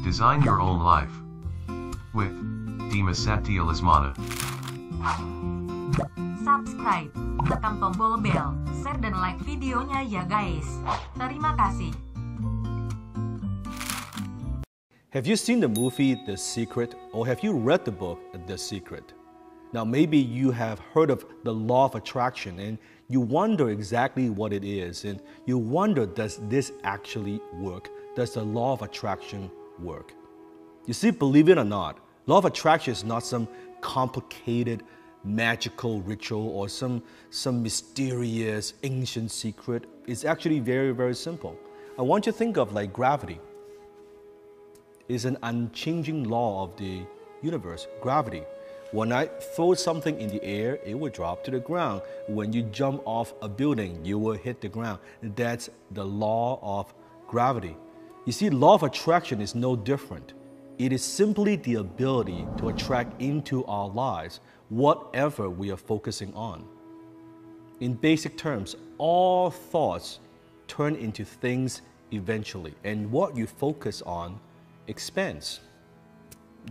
Design your own life. With Dimas Satya Lesmana. Subscribe, tekan tombol bel, share dan like videonya ya guys. Terima kasih. Have you seen the movie The Secret, or have you read the book The Secret? Now maybe you have heard of the law of attraction and you wonder exactly what it is, and you wonder, does this actually work? Does the law of attraction work? You see, believe it or not, law of attraction is not some complicated magical ritual or some mysterious ancient secret. It's actually very, very simple. I want you to think of like gravity. It's an unchanging law of the universe, gravity. When I throw something in the air, it will drop to the ground. When you jump off a building, you will hit the ground. That's the law of gravity. You see, law of attraction is no different. It is simply the ability to attract into our lives whatever we are focusing on. In basic terms, all thoughts turn into things eventually, and what you focus on expands,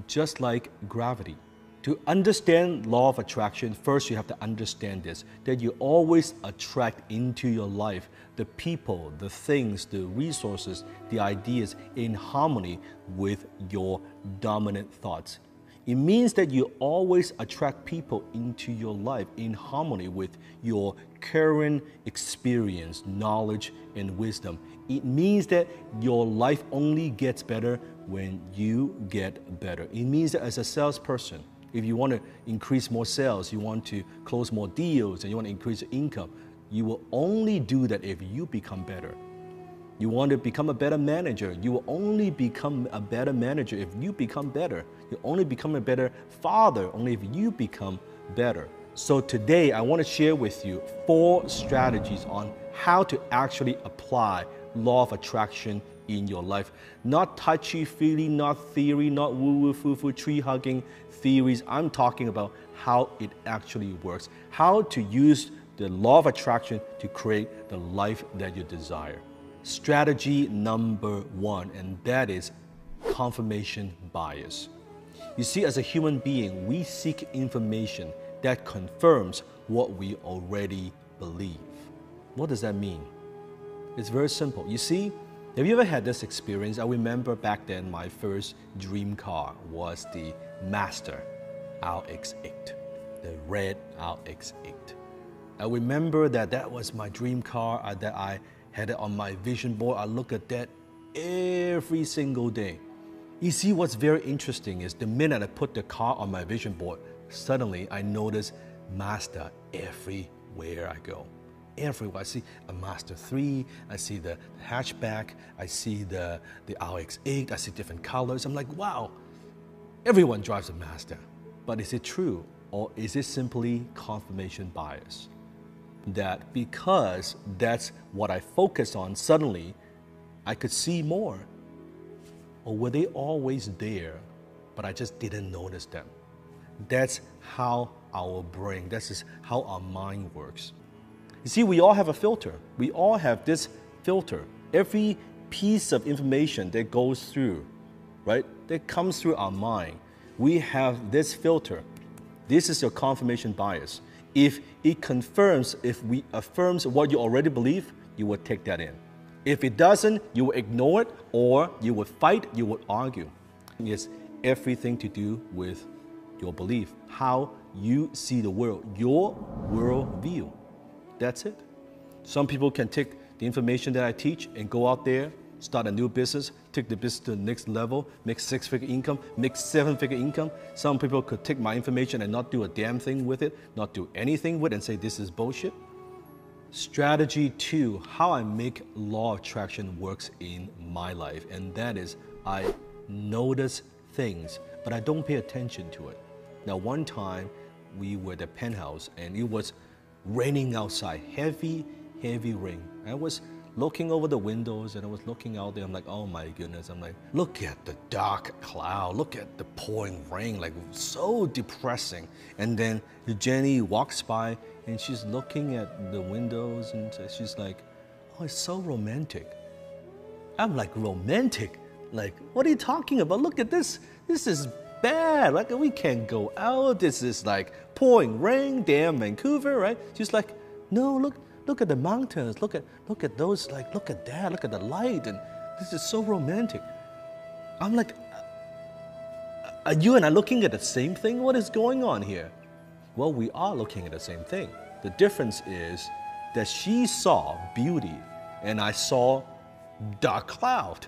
just like gravity. To understand law of attraction, first you have to understand this, that you always attract into your life the people, the things, the resources, the ideas in harmony with your dominant thoughts. It means that you always attract people into your life in harmony with your current experience, knowledge, and wisdom. It means that your life only gets better when you get better. It means that as a salesperson, if you want to increase more sales, you want to close more deals, and you want to increase your income, you will only do that if you become better. You want to become a better manager, you will only become a better manager if you become better. You only become a better father only if you become better. So today I want to share with you 4 strategies on how to actually apply law of attraction in your life. Not touchy-feely, not theory, not woo-woo, foo-foo, tree-hugging theories. I'm talking about how it actually works. How to use the law of attraction to create the life that you desire. Strategy number 1, and that is confirmation bias. You see, as a human being, we seek information that confirms what we already believe. What does that mean? It's very simple. You see, have you ever had this experience? I remember back then my first dream car was the Mazda RX-8, the red RX-8. I remember that was my dream car, that I had it on my vision board. I look at that every single day. You see, what's very interesting is the minute I put the car on my vision board, suddenly I notice Mazda everywhere I go. Everywhere. I see a Mazda 3, I see the hatchback, I see the RX-8, I see different colors. I'm like, wow, everyone drives a Mazda. But is it true, or is it simply confirmation bias? That because that's what I focus on, suddenly I could see more. Or were they always there, but I just didn't notice them? That's how our brain, that's how our mind works. You see, we all have a filter. We all have this filter. Every piece of information that goes through, right, that comes through our mind, we have this filter. This is your confirmation bias. If it confirms, if we affirms what you already believe, you will take that in. If it doesn't, you will ignore it, or you will fight, you will argue. It's everything to do with your belief, how you see the world, your worldview. That's it. Some people can take the information that I teach and go out there, start a new business, take the business to the next level, make 6-figure income, make 7-figure income. Some people could take my information and not do a damn thing with it, not do anything with it, and say this is bullshit. Strategy 2, how I make law of attraction works in my life, and that is I notice things, but I don't pay attention to it. Now, one time we were at the penthouse and it was raining outside, heavy rain. I was looking over the windows and I was looking out there. I'm like, oh my goodness. I'm like, look at the dark cloud. Look at the pouring rain, like so depressing. And then Jenny walks by and she's looking at the windows and she's like, oh, it's so romantic. I'm like, romantic? Like, what are you talking about? Look at this. This is bad. Like, we can't go out. This is like pouring rain, damn Vancouver, right? She's like, no, look at the mountains. Look at those, like, look at that. Look at the light. And this is so romantic. I'm like, are you and I looking at the same thing? What is going on here? Well, we are looking at the same thing. The difference is that she saw beauty and I saw dark cloud.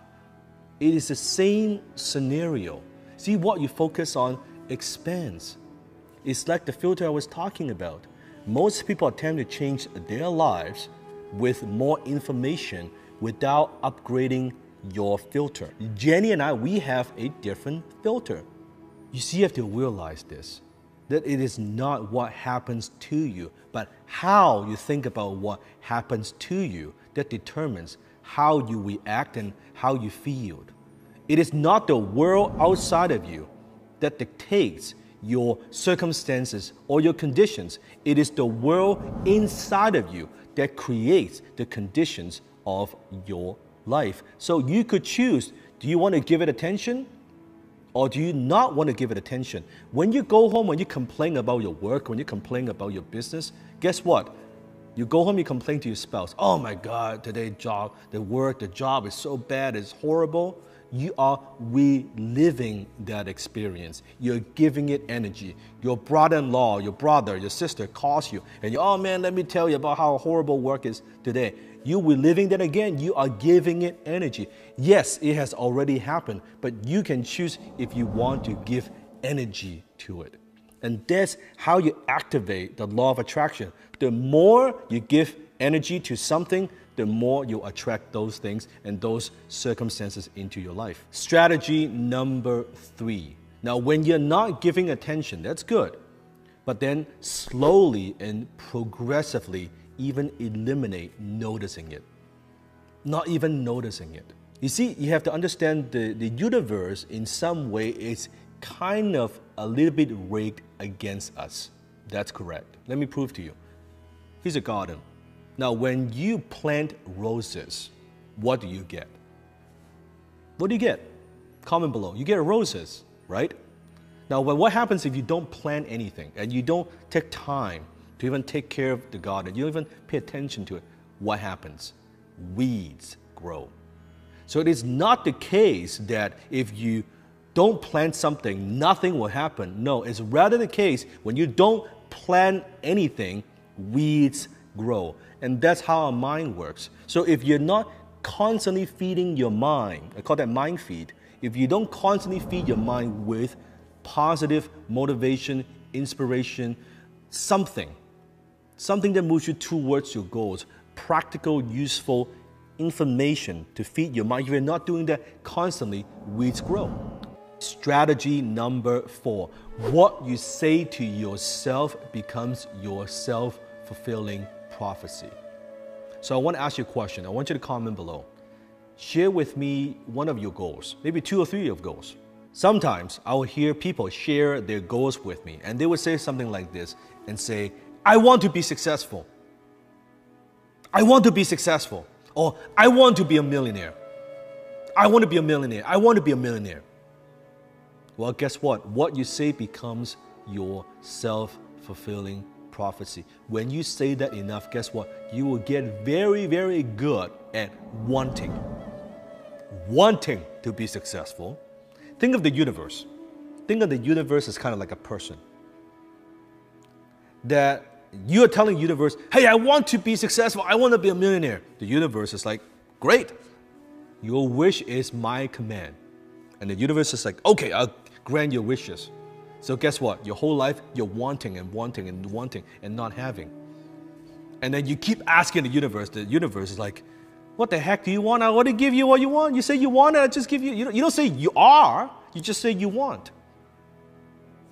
It is the same scenario. See, what you focus on expands. It's like the filter I was talking about. Most people attempt to change their lives with more information without upgrading your filter. Jenny and I, we have a different filter. You see, you have to realize this, that it is not what happens to you, but how you think about what happens to you that determines how you react and how you feel. It is not the world outside of you that dictates your circumstances or your conditions. It is the world inside of you that creates the conditions of your life. So you could choose, do you want to give it attention? Or do you not want to give it attention? When you go home, when you complain about your work, when you complain about your business, guess what? You go home, you complain to your spouse. Oh my God, today the job is so bad, it's horrible. You are reliving that experience. You're giving it energy. Your brother-in-law, your brother, your sister calls you and you, oh man, let me tell you about how horrible work is today. You reliving that again, you are giving it energy. Yes, it has already happened, but you can choose if you want to give energy to it. And that's how you activate the law of attraction. The more you give energy to something, the more you attract those things and those circumstances into your life. Strategy number 3. Now, when you're not giving attention, that's good. But then slowly and progressively even eliminate noticing it. Not even noticing it. You see, you have to understand the universe in some way is kind of a little bit rigged against us. That's correct. Let me prove to you. Here's a garden. Now, when you plant roses, what do you get? What do you get? Comment below. You get roses, right? Now, what happens if you don't plant anything and you don't take time to even take care of the garden, you don't even pay attention to it? What happens? Weeds grow. So it is not the case that if you don't plant something, nothing will happen. No, it's rather the case when you don't plant anything, weeds grow. And that's how our mind works. So if you're not constantly feeding your mind, I call that mind feed. If you don't constantly feed your mind with positive motivation, inspiration, something that moves you towards your goals, practical, useful information to feed your mind, if you're not doing that constantly, weeds grow. Strategy number 4. What you say to yourself becomes your self-fulfilling prophecy. So I want to ask you a question. I want you to comment below. Share with me one of your goals, maybe 2 or 3 of goals. Sometimes I will hear people share their goals with me and they will say something like this and say, I want to be successful. I want to be successful. Or I want to be a millionaire. I want to be a millionaire. I want to be a millionaire. Well, guess what? What you say becomes your self-fulfilling prophecy. When you say that enough, guess what? You will get very, very good at wanting to be successful. Think of the universe. Think of the universe as kind of like a person. That you are telling the universe, hey, I want to be successful. I want to be a millionaire. The universe is like, great. Your wish is my command. And the universe is like, okay, I'll grant your wishes. So guess what? Your whole life, you're wanting and wanting and wanting and not having. And then you keep asking the universe is like, what the heck do you want? I want to give you what you want. You say you want it, I just give you. You don't say you are, you just say you want.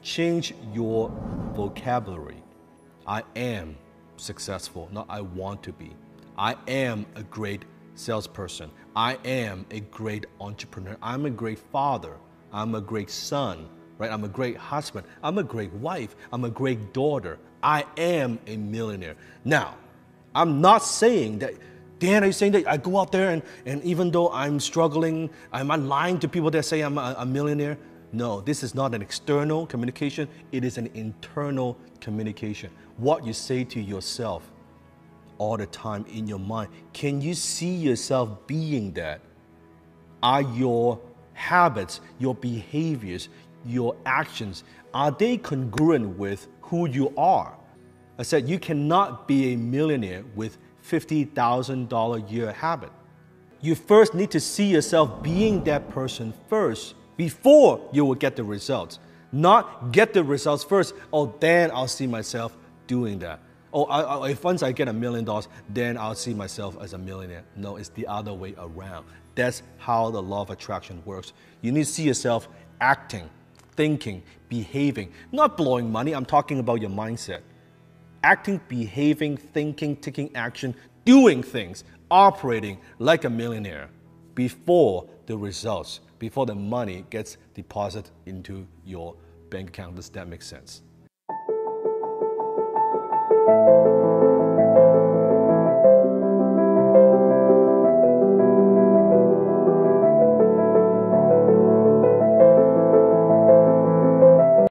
Change your vocabulary. I am successful, not I want to be. I am a great salesperson. I am a great entrepreneur. I'm a great father. I'm a great son, right? I'm a great husband. I'm a great wife. I'm a great daughter. I am a millionaire. Now, I'm not saying that Dan, are you saying that I go out there and even though I'm struggling, am I lying to people that say I'm a millionaire? No, this is not an external communication. It is an internal communication. What you say to yourself all the time in your mind. Can you see yourself being that? Are your habits, your behaviors, your actions, are they congruent with who you are? I said you cannot be a millionaire with $50,000 a year habit. You first need to see yourself being that person first before you will get the results. Not get the results first, oh, then I'll see myself doing that. Oh, if once I get $1 million, then I'll see myself as a millionaire. No, it's the other way around. That's how the law of attraction works. You need to see yourself acting, thinking, behaving, not blowing money. I'm talking about your mindset. Acting, behaving, thinking, taking action, doing things, operating like a millionaire before the results, before the money gets deposited into your bank account. Does that make sense?